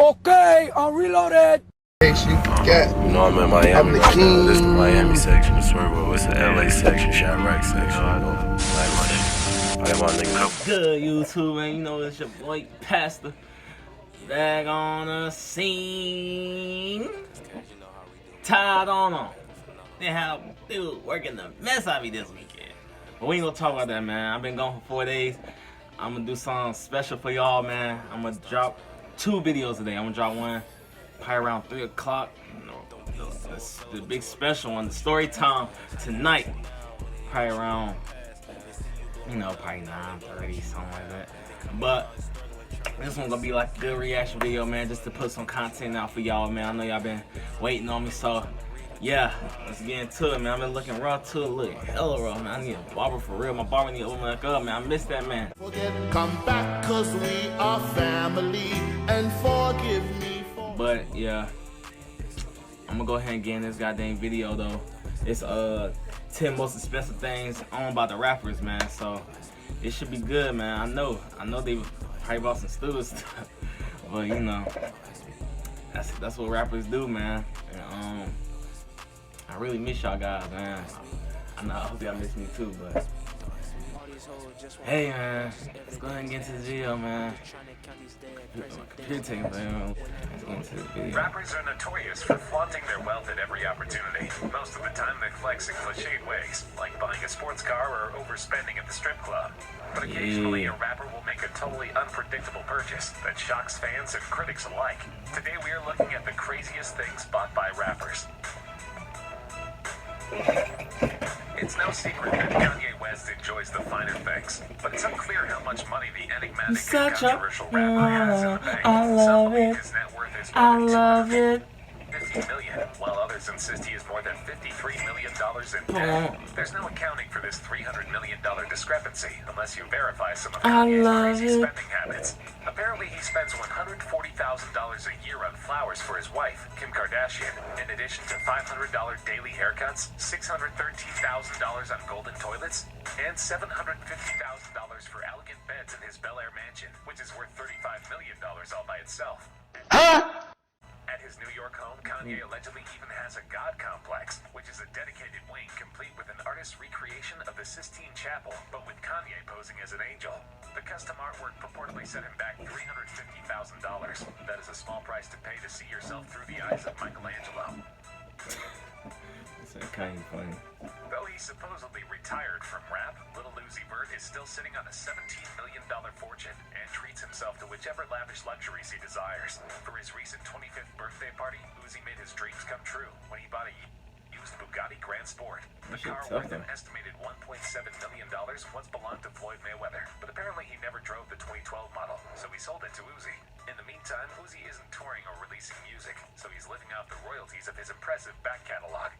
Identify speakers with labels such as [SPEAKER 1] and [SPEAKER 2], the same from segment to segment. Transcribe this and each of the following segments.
[SPEAKER 1] Okay, I'm reloaded.
[SPEAKER 2] You know I'm in Miami right now. This is the Miami section. I swear, well, it's the LA section, Chirac section. I got my nigga.
[SPEAKER 3] Good YouTube, man. You know it's your boy Pastor back on the scene. Tied on them. They was working the mess out of me this weekend. But we ain't gonna talk about that, man. I've been gone for 4 days. I'm gonna do something special for y'all, man. I'm gonna drop 2 videos today. I'm gonna drop one probably around 3 o'clock. You know, the big special one, the story time tonight. Probably around, probably 9:30, something like that. But this one's gonna be like a good reaction video, man, just to put some content out for y'all, man. I know y'all been waiting on me, so yeah, let's get into it, man. I've been looking rough too, look hella rough, man. I need a barber for real. My barber need to open back up, man. I miss that man.
[SPEAKER 4] Come back, cause we are family, and forgive me for...
[SPEAKER 3] But yeah, I'm gonna go ahead and get in this goddamn video though. It's 10 most expensive things owned by the rappers, man. So it should be good, man. I know they probably bought some stupid stuff, but you know, that's what rappers do, man. And, I really miss y'all guys, man. I hope y'all miss me too, but hey, man, let's go ahead and get into this video, man. Let's get into the video.
[SPEAKER 5] Rappers are notorious for flaunting their wealth at every opportunity. Most of the time, they flex in cliched ways, like buying a sports car or overspending at the strip club. But occasionally, a rapper will make a totally unpredictable purchase that shocks fans and critics alike. Today, we are looking at the craziest things bought by rappers. It's no secret that Kanye West enjoys the finer things, but it's unclear how much money the enigmatic and controversial rapper has in the bank. Some believe his net worth is more than $250 million, while others insist he is more than $53 million in debt. There's no accounting for this $300 million discrepancy unless you verify some of Kanye's crazy spending habits. Apparently, he spends $140,000 a year on flowers for his wife, Kim Kardashian, in addition to $500 daily haircuts, $613,000 on golden toilets, and $750,000 for elegant beds in his Bel Air mansion, which is worth $35 million all by itself. At his New York home, Kanye allegedly even has a God complex, which is a dedicated wing complete with an artist's recreation of the Sistine Chapel, but with Kanye posing as an angel. The custom artwork purportedly set him back $350,000. That is a small price to pay to see yourself through the eyes of Michelangelo.
[SPEAKER 3] That's kind of funny.
[SPEAKER 5] Though he supposedly retired from rap, Lil Uzi Vert is still sitting on a $17 million fortune and treats himself to whichever lavish luxuries he desires. For his recent 25th birthday party, Uzi made his dreams come true when he bought a used Bugatti Grand Sport. The car, worth an estimated $1.7 million, once belonged to Floyd Mayweather, but apparently he never drove the 2012 model, so he sold it to Uzi. In the meantime, Uzi isn't touring or releasing music, so he's living off the royalties of his impressive back catalog.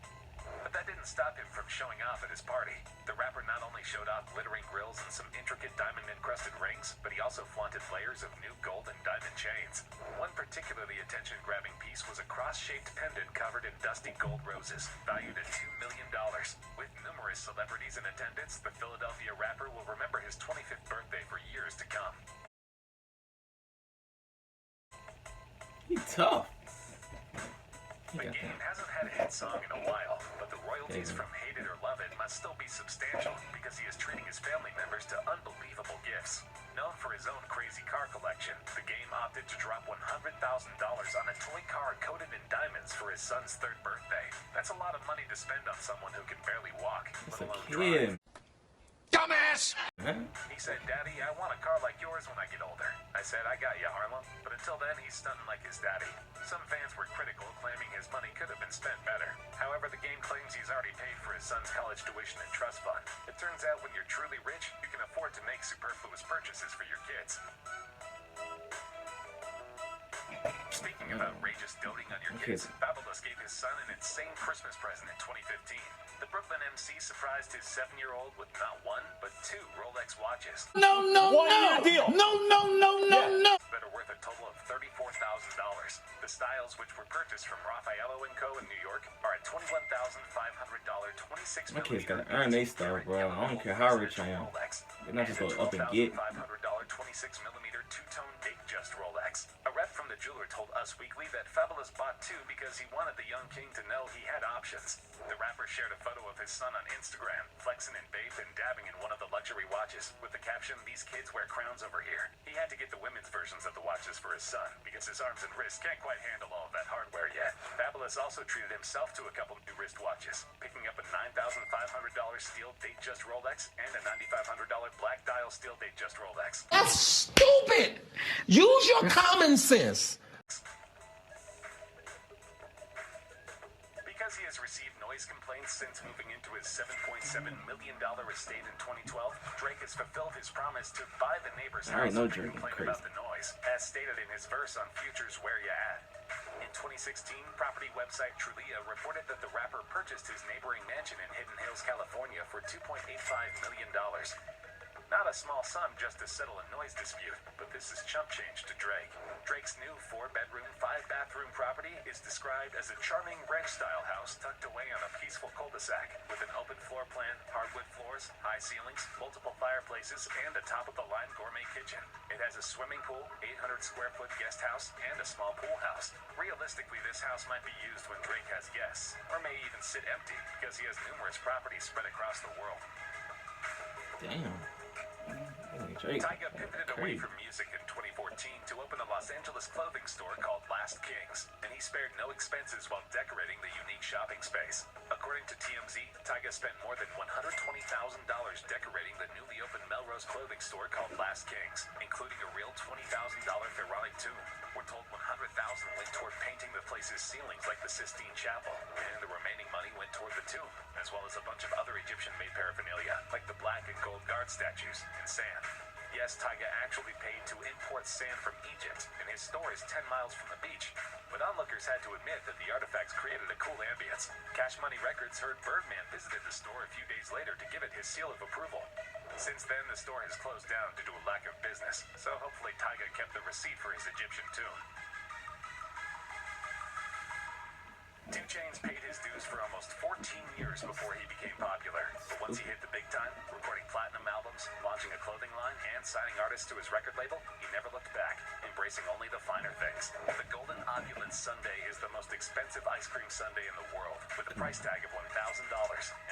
[SPEAKER 5] But that didn't stop him from showing off at his party. The rapper not only showed off glittering grills and some intricate diamond-encrusted rings, but he also flaunted layers of new gold and diamond chains. One particularly attention-grabbing piece was a cross-shaped pendant covered in dusty gold roses, valued at $2 million. With numerous celebrities in attendance, the Philadelphia rapper will remember his 25th birthday for years to come.
[SPEAKER 3] He's tough.
[SPEAKER 5] The Game hasn't had a hit song in a while, but the royalties from Hate It or Love It must still be substantial because he is treating his family members to unbelievable gifts. Known for his own crazy car collection, the Game opted to drop $100,000 on a toy car coated in diamonds for his son's 3rd birthday. That's a lot of money to spend on someone who can barely walk, let alone drive.
[SPEAKER 1] Dumbass!
[SPEAKER 5] He said, "Daddy, I want a car like yours when I get older." I said, "I got you, Harlem." But until then, he's stunting like his daddy. Some fans were critical, claiming his money could have been spent better. However, the Game claims he's already paid for his son's college tuition and trust fund. It turns out when you're truly rich, you can afford to make superfluous purchases for your kids. Speaking of outrageous doting on your kids, Fabulous gave his son an insane Christmas present in 2015. The Brooklyn MC surprised his 7-year-old with not 1, but 2 Rolex watches.
[SPEAKER 1] No! Deal. No!
[SPEAKER 5] That are worth a total of $34,000. The styles, which were purchased from Raffaello & Co. in New York, are at $21,500 26
[SPEAKER 3] my kids gotta earn their stuff, bro. I don't care how rich I am. They're not just go up and get.
[SPEAKER 5] $500 26mm two-tone Datejust Rolex. A rep from the the jeweler told Us Weekly that Fabulous bought two because he wanted the young king to know he had options. The rapper shared a photo of his son on Instagram, flexing in babe and dabbing in one of the luxury watches, with the caption, "These kids wear crowns over here." He had to get the women's versions of the watches for his son, because his arms and wrists can't quite handle all of that hardware yet. Fabulous also treated himself to a couple new wristwatches, picking up a $9,500 steel Datejust Rolex and a $9,500 black dial steel Datejust Rolex.
[SPEAKER 1] That's stupid. Use your common sense.
[SPEAKER 5] Because he has received noise complaints since moving into his $7.7 million estate in 2012, Drake has fulfilled his promise to buy the neighbor's house and complain about the noise, as stated in his verse on Future's Where Ya At. In 2016, property website Trulia reported that the rapper purchased his neighboring mansion in Hidden Hills, California for $2.85 million. Not a small sum just to settle a noise dispute, but this is chump change to Drake. Drake's new 4-bedroom, 5-bathroom property is described as a charming ranch-style house tucked away on a peaceful cul-de-sac with an open floor plan, hardwood floors, high ceilings, multiple fireplaces, and a top-of-the-line gourmet kitchen. It has a swimming pool, 800-square-foot guest house, and a small pool house. Realistically, this house might be used when Drake has guests, or may even sit empty because he has numerous properties spread across the world.
[SPEAKER 3] Damn.
[SPEAKER 5] Tyga pivoted away from music in 2014 to open a Los Angeles clothing store called Last Kings, and he spared no expenses while decorating the unique shopping space. According to TMZ, Tyga spent more than $120,000 decorating the newly opened Melrose clothing store called Last Kings, including a real $20,000 pharaonic tomb. We're told $100,000 went toward painting the place's ceilings like the Sistine Chapel, and the remaining money went toward the tomb, as well as a bunch of other Egyptian-made paraphernalia, like the black and gold guard statues and sand. Yes, Tyga actually paid to import sand from Egypt, and his store is 10 miles from the beach. But onlookers had to admit that the artifacts created a cool ambience. Cash Money Records heard Birdman visited the store a few days later to give it his seal of approval. Since then, the store has closed down due to a lack of business, so hopefully Tyga kept the receipt for his Egyptian tomb. 2 Chainz paid his dues for almost 14 years before he became popular. But once he hit the big time, recording platinum albums, launching a clothing line, and signing artists to his record label, he never looked back, embracing only the finer things. The Golden Opulence Sundae is the most expensive ice cream sundae in the world, with a price tag of $1,000.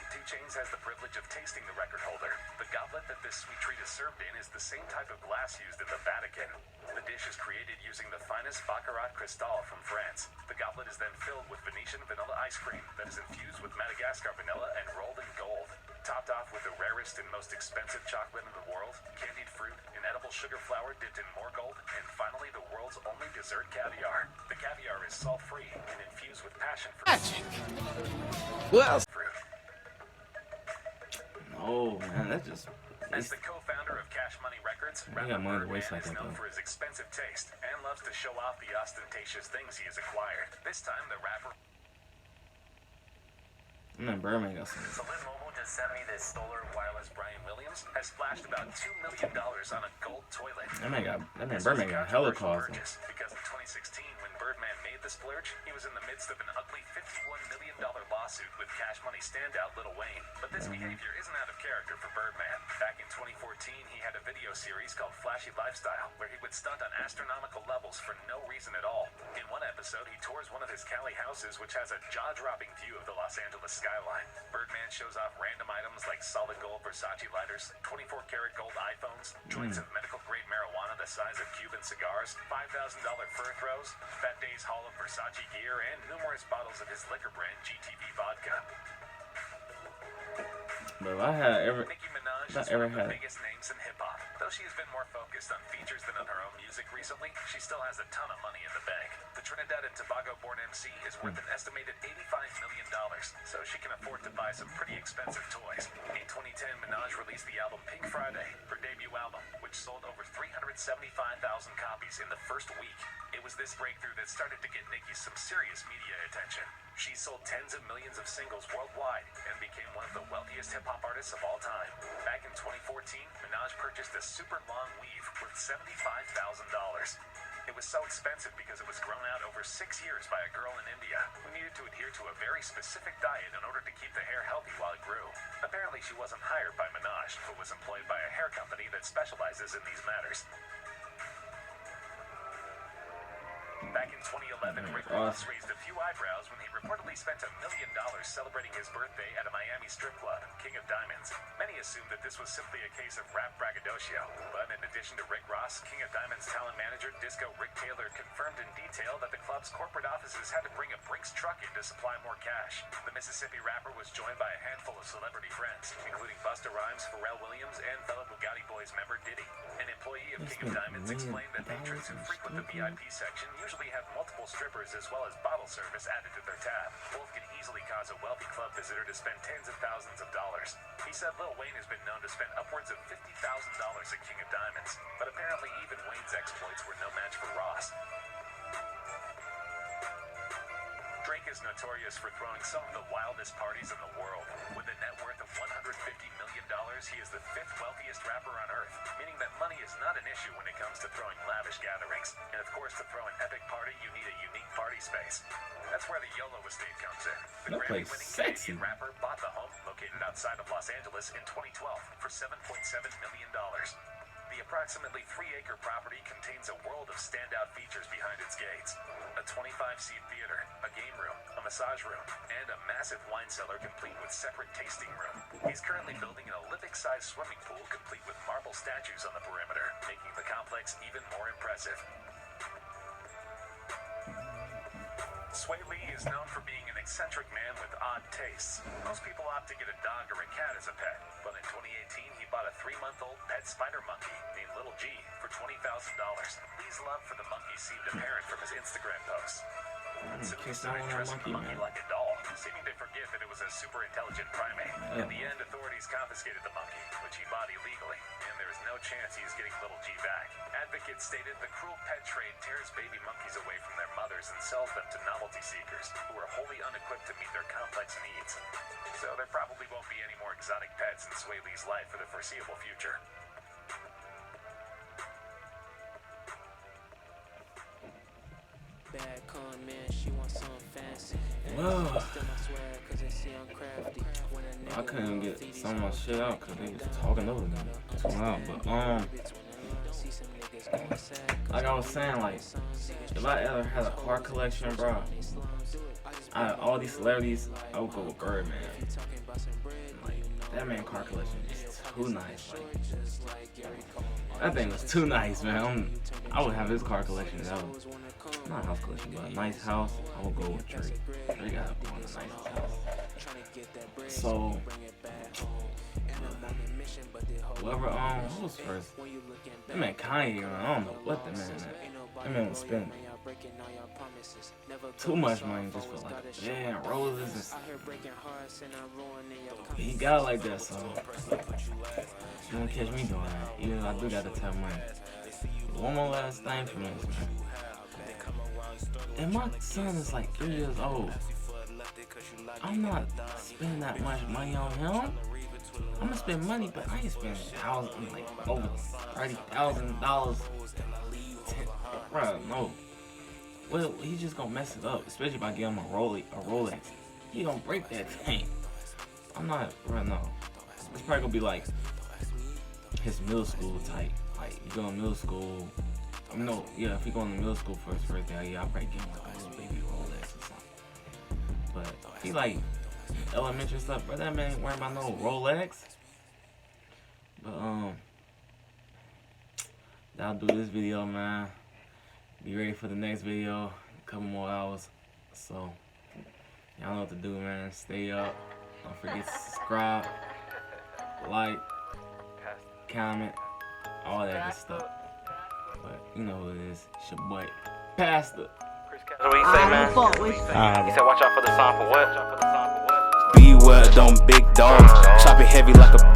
[SPEAKER 5] And 2 Chainz has the privilege of tasting the record holder. The goblet that this sweet treat is served in is the same type of glass used in the Vatican. The dish is created using the finest Baccarat Cristal from France. The goblet is then filled with Venetian vanilla ice cream that is infused with Madagascar vanilla and rolled in gold. Topped off with the rarest and most expensive chocolate in the world, candied fruit, and edible sugar flour dipped in more gold, and finally the world's only dessert caviar. The caviar is salt-free and infused with passion fruit.
[SPEAKER 1] Well,
[SPEAKER 3] No, man, that's just.
[SPEAKER 5] As the co-founder of Cash Money Records, rapper Birdman is known for his expensive taste and loves to show off the ostentatious things he has acquired. This time, the rapper...
[SPEAKER 3] Birdman got some.
[SPEAKER 5] Salim Momo just sent me this solar wireless Brian Williams has splashed about $2 million on a gold toilet.
[SPEAKER 3] Birdman got hella calls.
[SPEAKER 5] Because in 2016, when Birdman made the splurge, he was in the midst of an ugly $51 million lawsuit with Cash Money standout Lil Wayne. But this behavior isn't out of character for Birdman. Back in 2014, he had a video series called Flashy Lifestyle, where he would stunt on astronomical levels for no reason at all. In one episode, he tours one of his Cali houses, which has a jaw-dropping view of the Los Angeles skyline. Birdman shows off random items like solid gold Versace lighters, 24-karat gold iPhones, joints of medical-grade marijuana the size of Cuban cigars, $5,000 fur throws, Fat Days haul of Versace gear, and numerous bottles of his liquor brand GTV vodka.
[SPEAKER 3] But if I had
[SPEAKER 5] Nicki Minaj is one of the biggest names in hip-hop. Though she has been more focused on features than on her own music recently, she still has a ton of money in the bank. The Trinidad and Tobago-born MC is worth an estimated $85 million, so she can afford to buy some pretty expensive toys. In 2010, Minaj released the album Pink Friday, her debut album, which sold over 375,000 copies in the first week. It was this breakthrough that started to get Nicki some serious media attention. She sold tens of millions of singles worldwide and became one of the wealthiest hip-hop artists of all time. Back in 2014, Minaj purchased a super long weave worth $75,000. It was so expensive because it was grown out over 6 years by a girl in India who needed to adhere to a very specific diet in order to keep the hair healthy while it grew. Apparently she wasn't hired by Minaj, but was employed by a hair company that specializes in these matters. Back in 2011, Rick Ross raised a few eyebrows when he reportedly spent $1 million celebrating his birthday at a Miami strip club, King of Diamonds. Many assumed that this was simply a case of rap braggadocio. But in addition to Rick Ross, King of Diamonds talent manager Disco Rick Taylor confirmed in detail that the club's corporate offices had to bring a Brinks truck in to supply more cash. The Mississippi rapper was joined by a handful of celebrity friends, including Busta Rhymes, Pharrell Williams, and fellow Bugatti Boys member Diddy. An employee of King of Diamonds explained that patrons who frequent the VIP section usually have multiple strippers as well as bottle service added to their tab. Both can easily cause a wealthy club visitor to spend tens of thousands of dollars. He said Lil Wayne has been known to spend upwards of $50,000 at King of Diamonds, but apparently even Wayne's exploits were no match for Ross. Drake is notorious for throwing some of the wildest parties in the world. With a net worth of $150 million, he is the 5th wealthiest rapper on earth, meaning that money is not an issue when it comes to throwing lavish gatherings. And of course, to throw an epic party, you need a unique party space. That's where the YOLO estate comes in. The Grammy-winning Canadian rapper bought the home located outside of Los Angeles in 2012 for $7.7 million. The approximately 3-acre property contains a world of standout features behind its gates. A 25-seat theater, a game room, a massage room, and a massive wine cellar complete with separate tasting room. He's currently building an Olympic-sized swimming pool complete with marble statues on the perimeter, making the complex even more impressive. Sway Lee is known for being an eccentric man with odd tastes. Most people opt to get a dog or a cat as a pet, but in 2018 he bought a 3-month-old pet spider monkey named Little G for $20,000. Lee's love for the monkey seemed apparent from his Instagram posts. Simply started dressing the monkey like a doll, seeming to forget that it was a super intelligent primate. In the end, authorities confiscated the monkey, which he bought illegally, and there is no chance he is getting Little G back. Advocates stated the cruel pet trade tears baby monkeys away from their mothers and sells them to novelty seekers who are wholly unequipped to meet their complex needs. So there probably won't be any more exotic pets in Sway Lee's life for the foreseeable future.
[SPEAKER 6] Bad comment, she wants something fancy.
[SPEAKER 3] I couldn't get some of my shit out because they was talking over me too loud. But like I was saying, like if I ever had a car collection, bro, all these celebrities, I would go with Birdman. Like that man car collection is too nice. Like that thing was too nice, man. I would have his car collection. That was not a house collection, but a nice house. I would go with Drake. Drake got one of the nicest house. So whoever who was first? That man Kanye, man. I don't know what the man. That man was spending too much money just for like a bed and roses and stuff. He got it like that, so you won't catch me doing that. Even though I do got to tell money. One more last thing for me, man. And my son is like 3 years old. I'm not spending that much money on him. I'm gonna spend money, but I ain't spending like over $30,000. Bro, no. Well, he's just gonna mess it up, especially if I give him a Rolex. He gonna break that thing. I'm not, bro, no. It's probably gonna be like his middle school type. Like, you go to middle school. No, yeah, if he going to middle school for his birthday, yeah, I'll probably give him like a little baby Rolex or something. But he like elementary stuff, bro. That man ain't worrying about no Rolex. But that'll do this video, man. Be ready for the next video. A couple more hours. So y'all know what to do, man. Stay up. Don't forget to subscribe, like, comment, all that good stuff. But you know who it is. It's your boy, Pastor.
[SPEAKER 7] What you say, man?
[SPEAKER 8] He
[SPEAKER 7] said, watch out for the sign for what?
[SPEAKER 8] Beware, them big dogs. Chop it heavy like a big